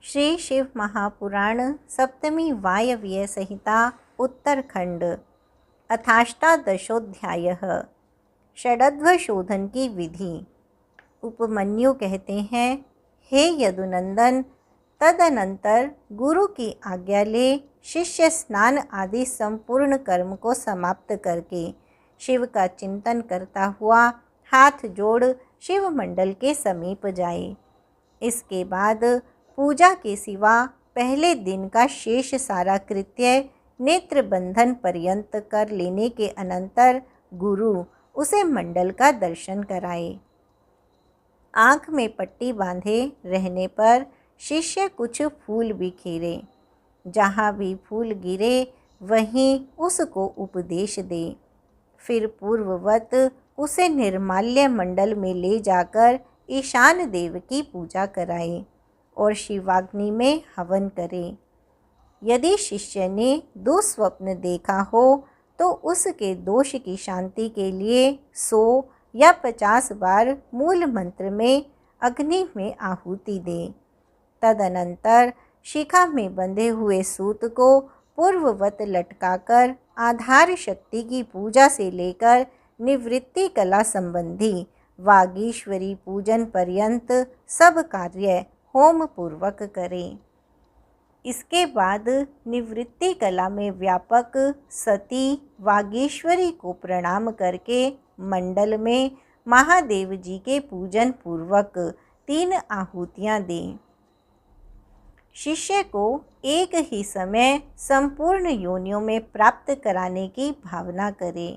श्री शिव महापुराण सप्तमी वायव्य संहिता उत्तरखंड अथाष्टादशोऽध्यायः षडध्वशोधन की विधि। उपमन्यु कहते हैं, हे यदुनंदन, तदनंतर गुरु की आज्ञा ले शिष्य स्नान आदि संपूर्ण कर्म को समाप्त करके शिव का चिंतन करता हुआ हाथ जोड़ शिव मंडल के समीप जाए। इसके बाद पूजा के सिवा पहले दिन का शेष सारा कृत्य नेत्र बंधन पर्यंत कर लेने के अनंतर गुरु उसे मंडल का दर्शन कराए। आँख में पट्टी बांधे रहने पर शिष्य कुछ फूल बिखेरे, जहाँ भी फूल गिरे वहीं उसको उपदेश दे। फिर पूर्ववत उसे निर्माल्य मंडल में ले जाकर ईशान देव की पूजा कराए और शिवाग्नि में हवन करे। यदि शिष्य ने दुस्वप्न देखा हो तो उसके दोष की शांति के लिए 100 या 50 बार मूल मंत्र में अग्नि में आहुति दे। तदनंतर शिखा में बंधे हुए सूत को पूर्ववत लटकाकर आधार शक्ति की पूजा से लेकर निवृत्ति कला संबंधी वागीश्वरी पूजन पर्यंत सब कार्य होम पूर्वक करें। इसके बाद निवृत्ति कला में व्यापक सती वागीश्वरी को प्रणाम करके मंडल में महादेव जी के पूजन पूर्वक 3 आहुतियाँ दें। शिष्य को एक ही समय संपूर्ण योनियों में प्राप्त कराने की भावना करें।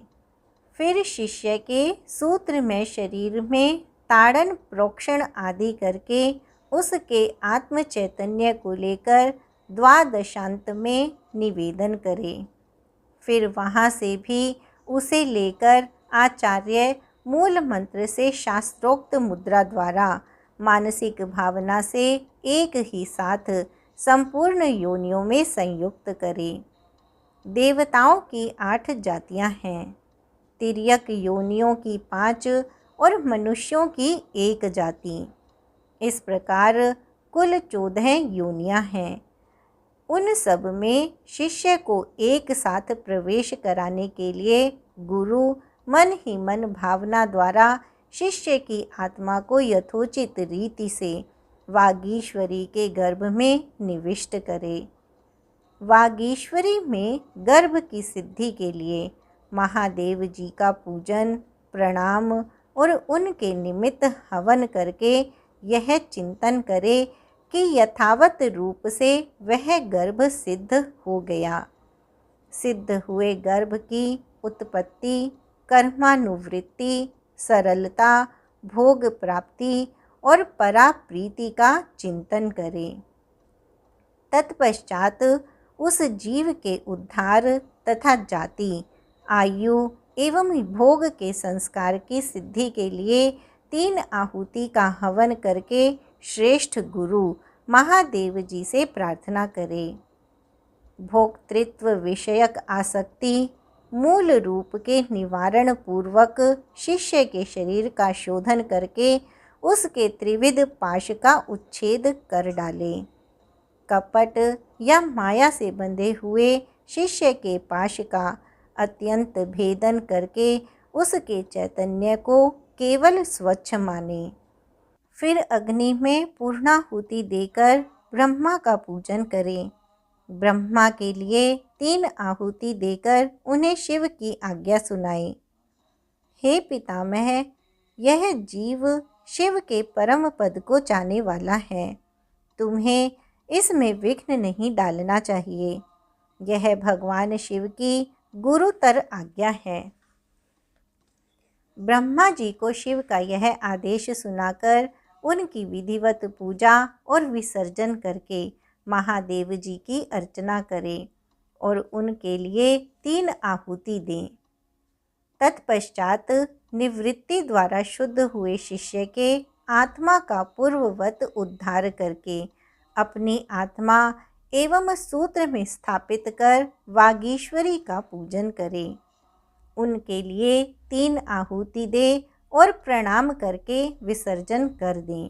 फिर शिष्य के सूत्र में शरीर में ताड़न प्रोक्षण आदि करके उसके आत्म चैतन्य को लेकर द्वादशांत में निवेदन करें। फिर वहाँ से भी उसे लेकर आचार्य मूल मंत्र से शास्त्रोक्त मुद्रा द्वारा मानसिक भावना से एक ही साथ संपूर्ण योनियों में संयुक्त करें। देवताओं की 8 जातियाँ हैं, तिर्यक योनियों की 5 और मनुष्यों की 1 जाति। इस प्रकार कुल 14 योनियाँ हैं। उन सब में शिष्य को एक साथ प्रवेश कराने के लिए गुरु मन ही मन भावना द्वारा शिष्य की आत्मा को यथोचित रीति से वागीश्वरी के गर्भ में निविष्ट करे। वागीश्वरी में गर्भ की सिद्धि के लिए महादेव जी का पूजन प्रणाम और उनके निमित्त हवन करके यह चिंतन करे कि यथावत रूप से वह गर्भ सिद्ध हो गया। सिद्ध हुए गर्भ की उत्पत्ति, कर्मानुवृत्ति, सरलता, भोग प्राप्ति और पराप्रीति का चिंतन करे। तत्पश्चात उस जीव के उद्धार तथा जाति, आयु एवं भोग के संस्कार की सिद्धि के लिए 3 आहुति का हवन करके श्रेष्ठ गुरु महादेव जी से प्रार्थना करें। भोक्तृत्व विषयक आसक्ति मूल रूप के निवारण पूर्वक शिष्य के शरीर का शोधन करके उसके त्रिविध पाश का उच्छेद कर डाले। कपट या माया से बंधे हुए शिष्य के पाश का अत्यंत भेदन करके उसके चैतन्य को केवल स्वच्छ माने। फिर अग्नि में पूर्णाहुति देकर ब्रह्मा का पूजन करें। ब्रह्मा के लिए 3 आहुति देकर उन्हें शिव की आज्ञा सुनाए। हे पितामह, यह जीव शिव के परम पद को जाने वाला है। तुम्हें इसमें विघ्न नहीं डालना चाहिए। यह भगवान शिव की गुरुतर आज्ञा है। ब्रह्मा जी को शिव का यह आदेश सुनाकर उनकी विधिवत पूजा और विसर्जन करके महादेव जी की अर्चना करें और उनके लिए 3 आहुति दें। तत्पश्चात निवृत्ति द्वारा शुद्ध हुए शिष्य के आत्मा का पूर्ववत उद्धार करके अपनी आत्मा एवं सूत्र में स्थापित कर वागीश्वरी का पूजन करें। उनके लिए 3 आहुति दे और प्रणाम करके विसर्जन कर दें।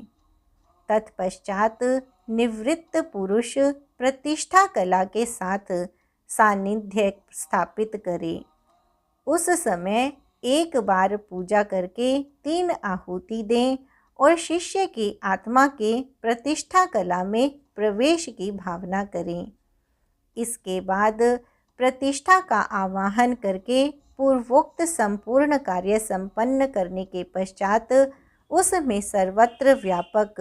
तत्पश्चात निवृत्त पुरुष प्रतिष्ठा कला के साथ सानिध्य स्थापित करे। उस समय एक बार पूजा करके 3 आहुति दें और शिष्य की आत्मा के प्रतिष्ठा कला में प्रवेश की भावना करें। इसके बाद प्रतिष्ठा का आवाहन करके पूर्वोक्त संपूर्ण कार्य संपन्न करने के पश्चात उसमें सर्वत्र व्यापक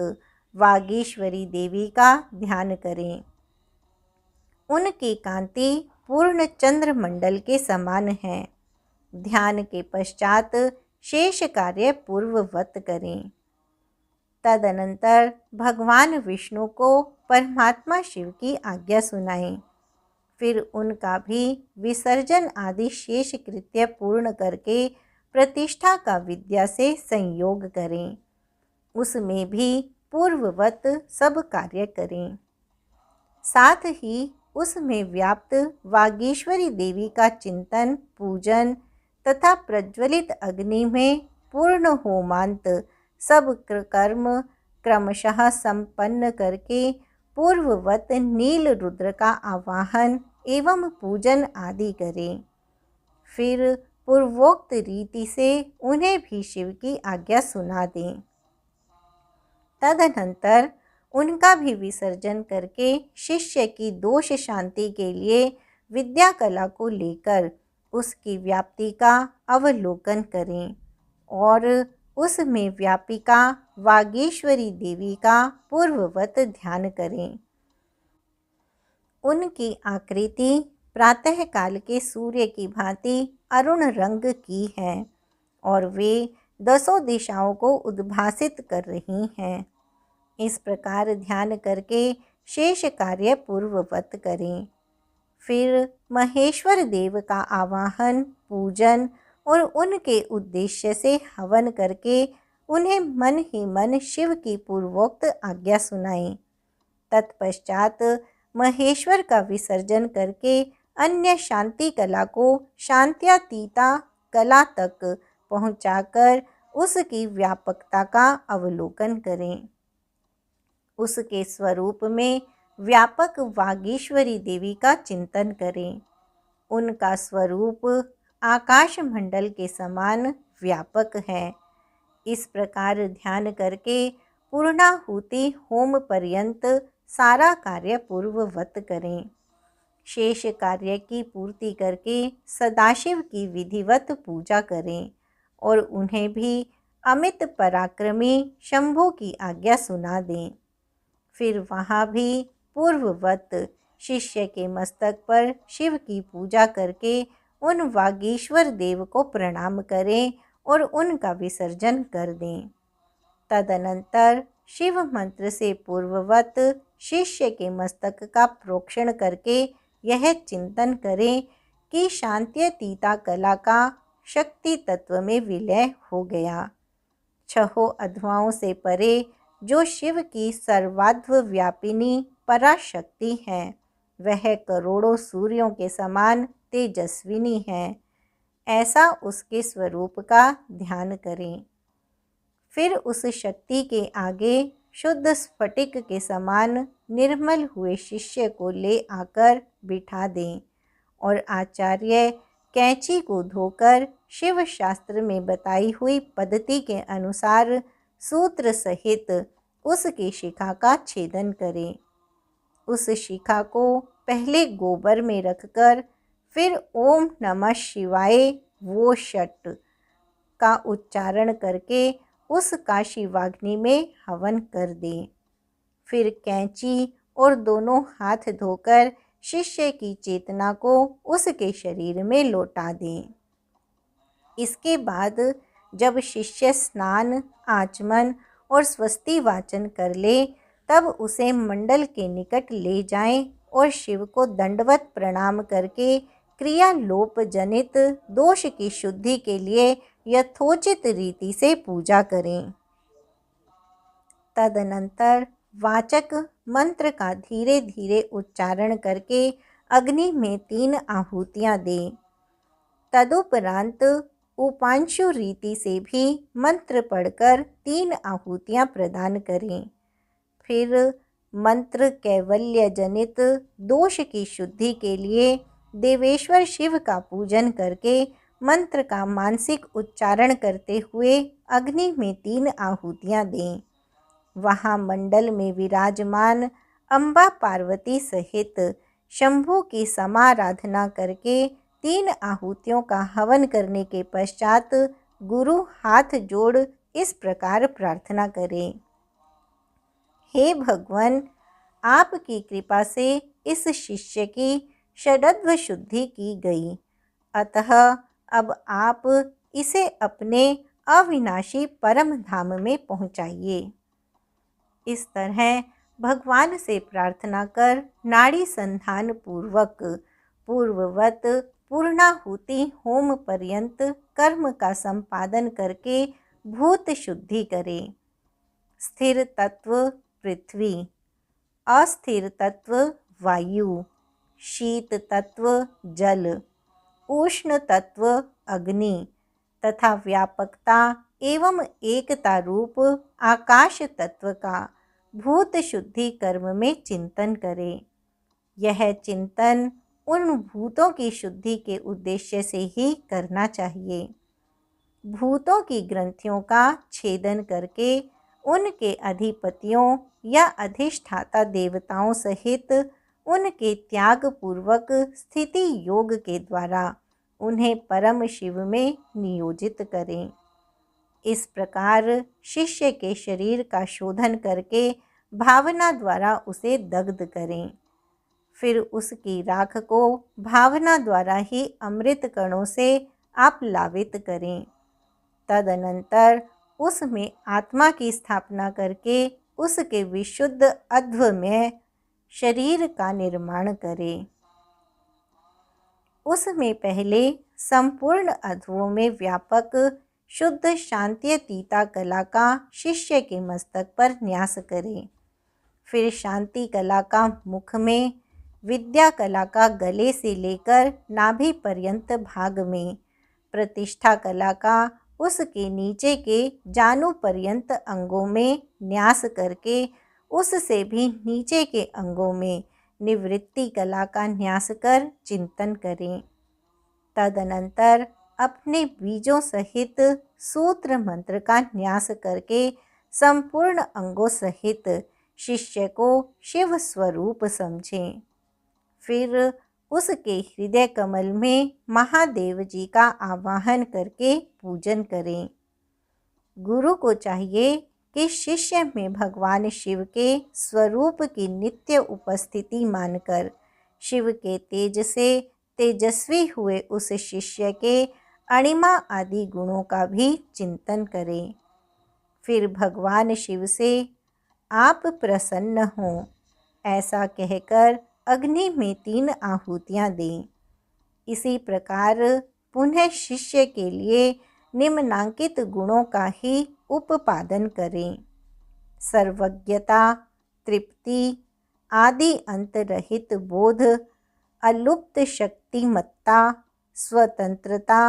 वागीश्वरी देवी का ध्यान करें। उनकी कांति पूर्ण चंद्रमंडल के समान है। ध्यान के पश्चात शेष कार्य पूर्ववत करें। तदनंतर भगवान विष्णु को परमात्मा शिव की आज्ञा सुनाएं। फिर उनका भी विसर्जन आदि शेष कृत्य पूर्ण करके प्रतिष्ठा का विद्या से संयोग करें। उसमें भी पूर्ववत सब कार्य करें। साथ ही उसमें व्याप्त वागीश्वरी देवी का चिंतन, पूजन तथा प्रज्वलित अग्नि में पूर्ण होमांत सब कर्म क्रमशः संपन्न करके पूर्ववत नील रुद्र का आवाहन एवं पूजन आदि करें। फिर पूर्वोक्त रीति से उन्हें भी शिव की आज्ञा सुना दें। तदनंतर उनका भी विसर्जन करके शिष्य की दोष शांति के लिए विद्या कला को लेकर उसकी व्याप्ति का अवलोकन करें और उसमें व्यापिका वागीश्वरी देवी का पूर्ववत ध्यान करें। उनकी आकृति प्रातःकाल के सूर्य की भांति अरुण रंग की है और वे 10 दिशाओं को उद्भासित कर रही हैं। इस प्रकार ध्यान करके शेष कार्य पूर्ववत करें। फिर महेश्वर देव का आवाहन, पूजन और उनके उद्देश्य से हवन करके उन्हें मन ही मन शिव की पूर्वोक्त आज्ञा सुनाएं। तत्पश्चात महेश्वर का विसर्जन करके अन्य शांति कला को शांत्यातीता कला तक पहुंचाकर उसकी व्यापकता का अवलोकन करें। उसके स्वरूप में व्यापक वागीश्वरी देवी का चिंतन करें। उनका स्वरूप आकाश मंडल के समान व्यापक है। इस प्रकार ध्यान करके पूर्णाहुति होम पर्यंत सारा कार्य पूर्ववत करें। शेष कार्य की पूर्ति करके सदाशिव की विधिवत पूजा करें और उन्हें भी अमित पराक्रमी शंभु की आज्ञा सुना दें। फिर वहाँ भी पूर्ववत शिष्य के मस्तक पर शिव की पूजा करके उन वागीश्वर देव को प्रणाम करें और उनका विसर्जन कर दें। तदनंतर शिव मंत्र से पूर्ववत शिष्य के मस्तक का प्रोक्षण करके यह चिंतन करें कि शांत्यतीता कला का शक्ति तत्व में विलय हो गया। 6 अध्वाओं से परे जो शिव की सर्वाध्व व्यापिनी पराशक्ति है, वह करोड़ों सूर्यों के समान तेजस्विनी है। ऐसा उसके स्वरूप का ध्यान करें। फिर उस शक्ति के आगे शुद्ध स्फटिक के समान निर्मल हुए शिष्य को ले आकर बिठा दें और आचार्य कैंची को धोकर शिव शास्त्र में बताई हुई पद्धति के अनुसार सूत्र सहित उसकी शिखा का छेदन करें। उस शिखा को पहले गोबर में रखकर फिर ओम नमः शिवाय वो षट का उच्चारण करके उस काशीवाग्नि में हवन कर दें। फिर कैंची और दोनों हाथ धोकर शिष्य की चेतना को उसके शरीर में लौटा दें। इसके बाद जब शिष्य स्नान, आचमन और स्वस्ति वाचन कर ले, तब उसे मंडल के निकट ले जाएं और शिव को दंडवत प्रणाम करके क्रिया लोप जनित दोष की शुद्धि के लिए यथोचित रीति से पूजा करें। तदनंतर वाचक मंत्र का धीरे धीरे उच्चारण करके अग्नि में 3 आहुतियाँ दें। तदुपरांत उपांशु रीति से भी मंत्र पढ़कर 3 आहुतियाँ प्रदान करें। फिर मंत्र कैवल्य जनित दोष की शुद्धि के लिए देवेश्वर शिव का पूजन करके मंत्र का मानसिक उच्चारण करते हुए अग्नि में 3 आहुतियाँ दें। वहाँ मंडल में विराजमान अम्बा पार्वती सहित शंभु की समाराधना करके 3 आहुतियों का हवन करने के पश्चात गुरु हाथ जोड़ इस प्रकार प्रार्थना करें। हे भगवान, आपकी कृपा से इस शिष्य की षडध्व शुद्धि की गई, अतः अब आप इसे अपने अविनाशी परम धाम में पहुँचाइए। इस तरह भगवान से प्रार्थना कर नाड़ी संधान पूर्वक पूर्ववत पूर्णाहुति होम पर्यंत कर्म का संपादन करके भूत शुद्धि करें। स्थिर तत्व पृथ्वी, अस्थिर तत्व वायु, शीत तत्व जल, उष्ण तत्व अग्नि तथा व्यापकता एवं एकता रूप आकाश तत्व का भूत शुद्धि कर्म में चिंतन करें। यह चिंतन उन भूतों की शुद्धि के उद्देश्य से ही करना चाहिए। भूतों की ग्रंथियों का छेदन करके उनके अधिपतियों या अधिष्ठाता देवताओं सहित उनके त्याग पूर्वक स्थिति योग के द्वारा उन्हें परम शिव में नियोजित करें। इस प्रकार शिष्य के शरीर का शोधन करके भावना द्वारा उसे दग्ध करें। फिर उसकी राख को भावना द्वारा ही अमृत कणों से आप लावित करें। तदनंतर उसमें आत्मा की स्थापना करके उसके विशुद्ध अध्वमय शरीर का निर्माण करें। उसमें पहले संपूर्ण अध्वों में व्यापक शुद्ध शांत्यतीता कला का शिष्य के मस्तक पर न्यास करें। फिर शांति कला का मुख में, विद्या कला का गले से लेकर नाभि पर्यंत भाग में, प्रतिष्ठा कला का उसके नीचे के जानु पर्यंत अंगों में न्यास करके उससे भी नीचे के अंगों में निवृत्ति कला का न्यास कर चिंतन करें। तदनंतर अपने बीजों सहित सूत्र मंत्र का न्यास करके संपूर्ण अंगों सहित शिष्य को शिव स्वरूप समझें। फिर उसके हृदय कमल में महादेव जी का आवाहन करके पूजन करें। गुरु को चाहिए कि शिष्य में भगवान शिव के स्वरूप की नित्य उपस्थिति मानकर शिव के तेज से तेजस्वी हुए उस शिष्य के अणिमा आदि गुणों का भी चिंतन करें। फिर भगवान शिव से आप प्रसन्न हों ऐसा कहकर अग्नि में 3 आहुतियाँ दें। इसी प्रकार पुनः शिष्य के लिए निम्नांकित गुणों का ही उपादन करें। सर्वज्ञता, तृप्ति, आदि अंत रहित बोध, अलुप्त शक्तिमत्ता, स्वतंत्रता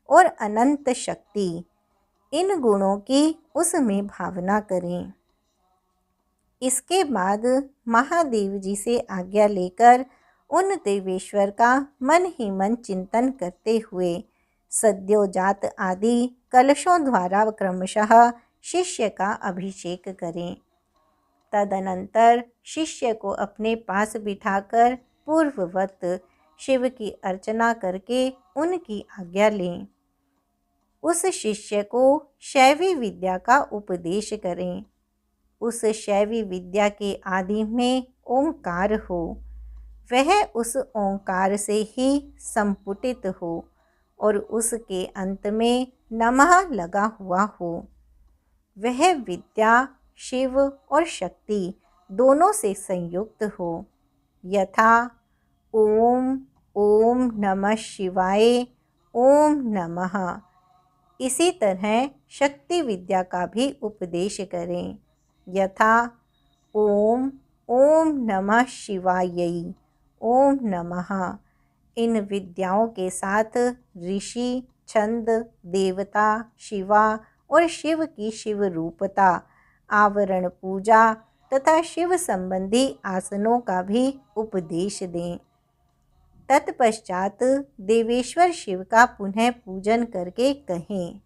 और अनंत शक्ति, इन गुणों की उसमें भावना करें। इसके बाद महादेव जी से आज्ञा लेकर उन देवेश्वर का मन ही मन चिंतन करते हुए सद्योजात आदि कलशों द्वारा क्रमशः शिष्य का अभिषेक करें। तदनंतर शिष्य को अपने पास बिठाकर पूर्ववत शिव की अर्चना करके उनकी आज्ञा लें। उस शिष्य को शैवी विद्या का उपदेश करें। उस शैवी विद्या के आदि में ओंकार हो, वह उस ओंकार से ही संपुटित हो और उसके अंत में नमः लगा हुआ हो। वह विद्या शिव और शक्ति दोनों से संयुक्त हो, यथा ओम ओम नमः शिवाय, ओम नमः। इसी तरह शक्ति विद्या का भी उपदेश करें, यथा ओम ओम नमः शिवायै, ओम नमः। इन विद्याओं के साथ ऋषि, छंद, देवता, शिवा और शिव की शिव रूपता, आवरण पूजा, तथा शिव संबंधी आसनों का भी उपदेश दें। तत्पश्चात देवेश्वर शिव का पुनः पूजन करके कहें,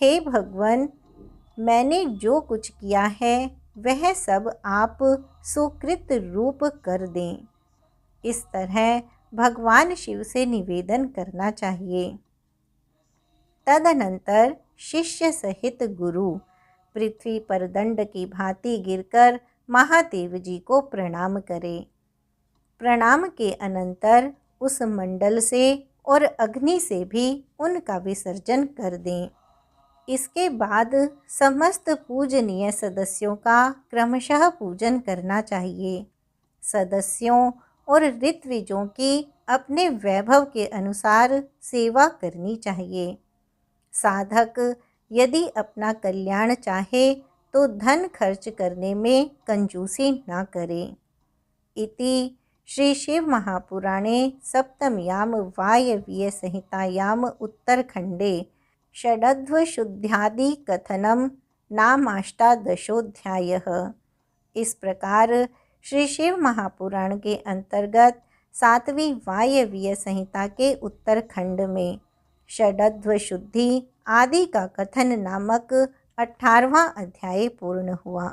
हे भगवान, मैंने जो कुछ किया है वह सब आप सुकृत रूप कर दें। इस तरह भगवान शिव से निवेदन करना चाहिए। तदनंतर शिष्य सहित गुरु पृथ्वी पर दंड की भांति गिरकर महादेव जी को प्रणाम करें। प्रणाम के अनंतर उस मंडल से और अग्नि से भी उनका विसर्जन कर दें। इसके बाद समस्त पूजनीय सदस्यों का क्रमशः पूजन करना चाहिए। सदस्यों और ऋत्विजों की अपने वैभव के अनुसार सेवा करनी चाहिए। साधक यदि अपना कल्याण चाहे तो धन खर्च करने में कंजूसी न करे। इति श्री शिव महापुराणे सप्तम्यां वायव्य संहितायाम् उत्तरखंडे षडध्वशुद्ध्यादि कथनम नामाष्टादशोऽध्यायः। इस प्रकार श्री शिव महापुराण के अंतर्गत 7वीं वायव्य संहिता के उत्तरखंड में षडध्व शुद्धि आदि का कथन नामक 18वां अध्याय पूर्ण हुआ।